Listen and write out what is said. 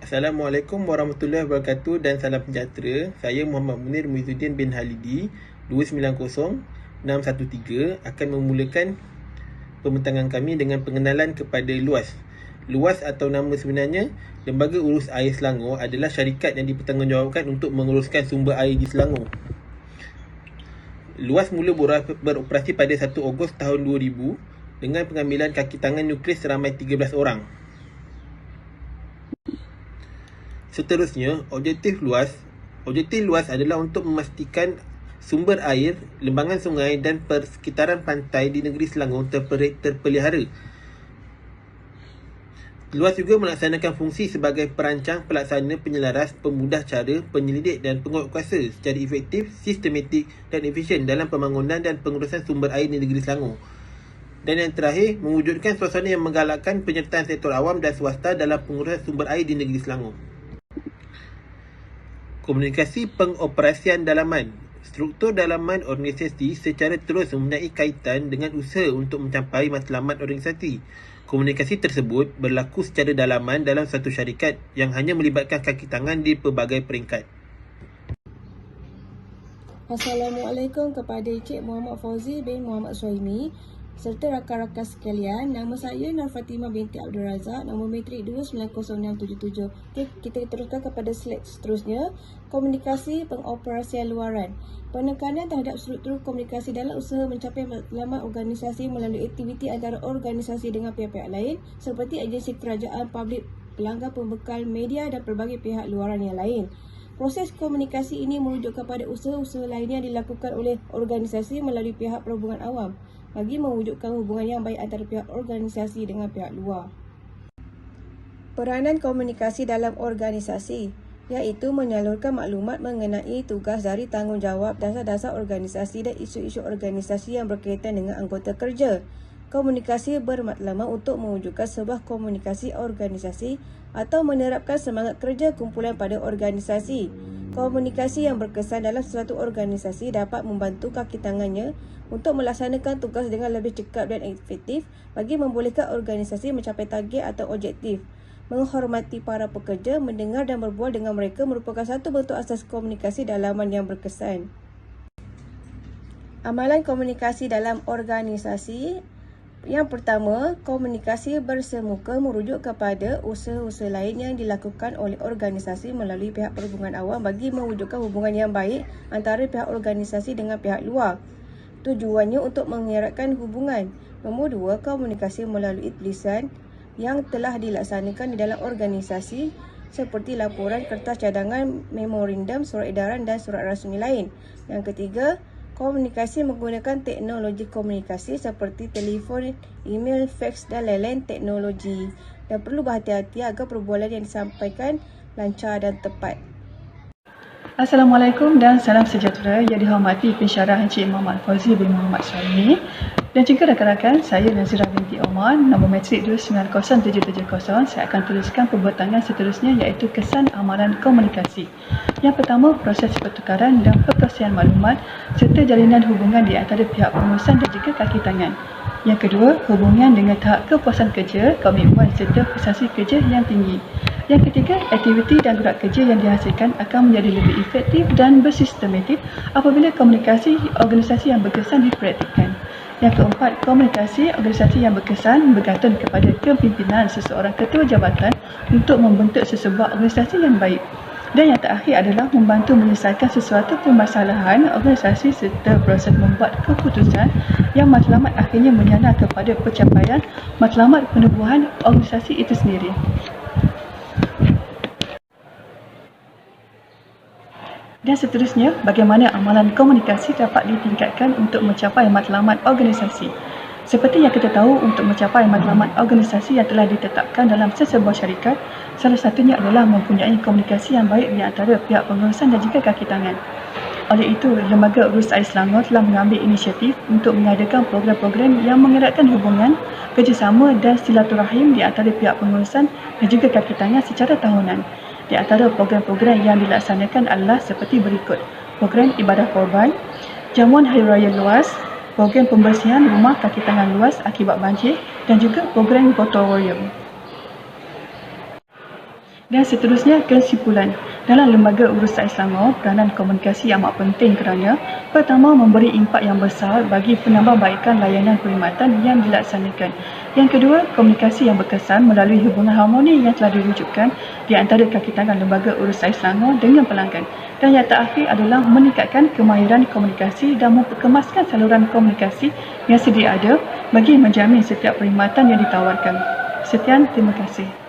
Assalamualaikum warahmatullahi wabarakatuh dan salam sejahtera. Saya Muhammad Munir Muizzuddin bin Halidi 290613 akan memulakan pembincangan kami dengan pengenalan kepada LUAS. LUAS atau nama sebenarnya Lembaga Urus Air Selangor adalah syarikat yang dipertanggungjawabkan untuk menguruskan sumber air di Selangor. LUAS mula beroperasi pada 1 Ogos tahun 2000 dengan pengambilan kaki tangan nukleus seramai 13 orang. Seterusnya, objektif LUAS adalah untuk memastikan sumber air, lembangan sungai dan persekitaran pantai di negeri Selangor terpelihara. LUAS juga melaksanakan fungsi sebagai perancang, pelaksana, penyelaras, pemudah cara, penyelidik dan penguatkuasa secara efektif, sistematik dan efisien dalam pembangunan dan pengurusan sumber air di negeri Selangor. Dan yang terakhir, mewujudkan suasana yang menggalakkan penyertaan sektor awam dan swasta dalam pengurusan sumber air di negeri Selangor. Komunikasi pengoperasian dalaman. Struktur dalaman organisasi secara terus mempunyai kaitan dengan usaha untuk mencapai matlamat organisasi. Komunikasi tersebut berlaku secara dalaman dalam satu syarikat yang hanya melibatkan kaki tangan di pelbagai peringkat. Assalamualaikum kepada Encik Muhammad Fauzi bin Muhammad Suhaimi serta rakan-rakan sekalian. Nama saya Nur Fatimah binti Abdul Razak, nombor matrik 290677. Kita teruskan kepada slide seterusnya. Komunikasi pengoperasian luaran. Penekanan terhadap struktur komunikasi dalam usaha mencapai matlamat organisasi melalui aktiviti antara organisasi dengan pihak-pihak lain seperti agensi kerajaan, publik, pelanggan pembekal, media dan pelbagai pihak luaran yang lain. Proses komunikasi ini merujuk kepada usaha-usaha lainnya yang dilakukan oleh organisasi melalui pihak perhubungan awam bagi mewujudkan hubungan yang baik antara pihak organisasi dengan pihak luar. Peranan komunikasi dalam organisasi iaitu menyalurkan maklumat mengenai tugas dari tanggungjawab dasar-dasar organisasi dan isu-isu organisasi yang berkaitan dengan anggota kerja. Komunikasi bermatlamat untuk mewujudkan sebuah komunikasi organisasi atau menerapkan semangat kerja kumpulan pada organisasi. Komunikasi yang berkesan dalam suatu organisasi dapat membantu kaki tangannya untuk melaksanakan tugas dengan lebih cepat dan efektif bagi membolehkan organisasi mencapai target atau objektif. Menghormati para pekerja, mendengar dan berbual dengan mereka merupakan satu bentuk asas komunikasi dalaman yang berkesan. Amalan komunikasi dalam organisasi. Yang pertama, komunikasi bersemuka merujuk kepada usaha-usaha lain yang dilakukan oleh organisasi melalui pihak perhubungan awam bagi mewujudkan hubungan yang baik antara pihak organisasi dengan pihak luar. Tujuannya untuk mengeratkan hubungan. Nombor dua, komunikasi melalui tulisan yang telah dilaksanakan di dalam organisasi seperti laporan, kertas cadangan, memorandum, surat edaran dan surat rasmi lain. Yang ketiga, komunikasi menggunakan teknologi komunikasi seperti telefon, email, fax dan lain-lain teknologi. Dan perlu berhati-hati agar perbualan yang disampaikan lancar dan tepat. Assalamualaikum dan salam sejahtera yang dihormati pensyarah Encik Muhammad Fauzi bin Muhammad Suhaimi dan juga rakan-rakan, saya Nazirah binti Omar, nombor matrik 290770. Saya akan tuliskan pembuatannya seterusnya iaitu kesan amalan komunikasi. Yang pertama, proses pertukaran dan perkongsian maklumat serta jalinan hubungan di antara pihak pengurusan dan juga kaki tangan. Yang kedua, hubungan dengan tahap kepuasan kerja, komitmen serta prestasi kerja yang tinggi. Yang ketiga, aktiviti dan gerak kerja yang dihasilkan akan menjadi lebih efektif dan bersistematik apabila komunikasi organisasi yang berkesan dipraktikkan. Yang keempat, komunikasi organisasi yang berkesan bergantung kepada kepimpinan seseorang ketua jabatan untuk membentuk sesebuah organisasi yang baik. Dan yang terakhir adalah membantu menyelesaikan sesuatu permasalahan organisasi serta proses membuat keputusan yang matlamat akhirnya menyana kepada pencapaian matlamat penubuhan organisasi itu sendiri. Dan seterusnya, bagaimana amalan komunikasi dapat ditingkatkan untuk mencapai matlamat organisasi. Seperti yang kita tahu, untuk mencapai matlamat organisasi yang telah ditetapkan dalam sesebuah syarikat, salah satunya adalah mempunyai komunikasi yang baik di antara pihak pengurusan dan juga kaki tangan. Oleh itu, Lembaga Urus Air Selangor telah mengambil inisiatif untuk mengadakan program-program yang mengeratkan hubungan, kerjasama dan silaturahim di antara pihak pengurusan dan juga kaki tangan secara tahunan. Di antara program-program yang dilaksanakan adalah seperti berikut: program ibadah korban, jamuan hari raya luas, program pembersihan rumah kaki tangan luas akibat banjir dan juga program gotong royong. Dan seterusnya, kesimpulan. Dalam Lembaga Urus Rakyat Selangor, peranan komunikasi amat penting kerana pertama, memberi impak yang besar bagi penambahbaikan layanan perkhidmatan yang dilaksanakan. Yang kedua, komunikasi yang berkesan melalui hubungan harmoni yang telah diwujudkan di antara kaki tangan Lembaga Urus Rakyat Selangor dengan pelanggan. Dan yang terakhir adalah meningkatkan kemahiran komunikasi dan memperkemaskan saluran komunikasi yang sedia ada bagi menjamin setiap perkhidmatan yang ditawarkan. Sekian, terima kasih.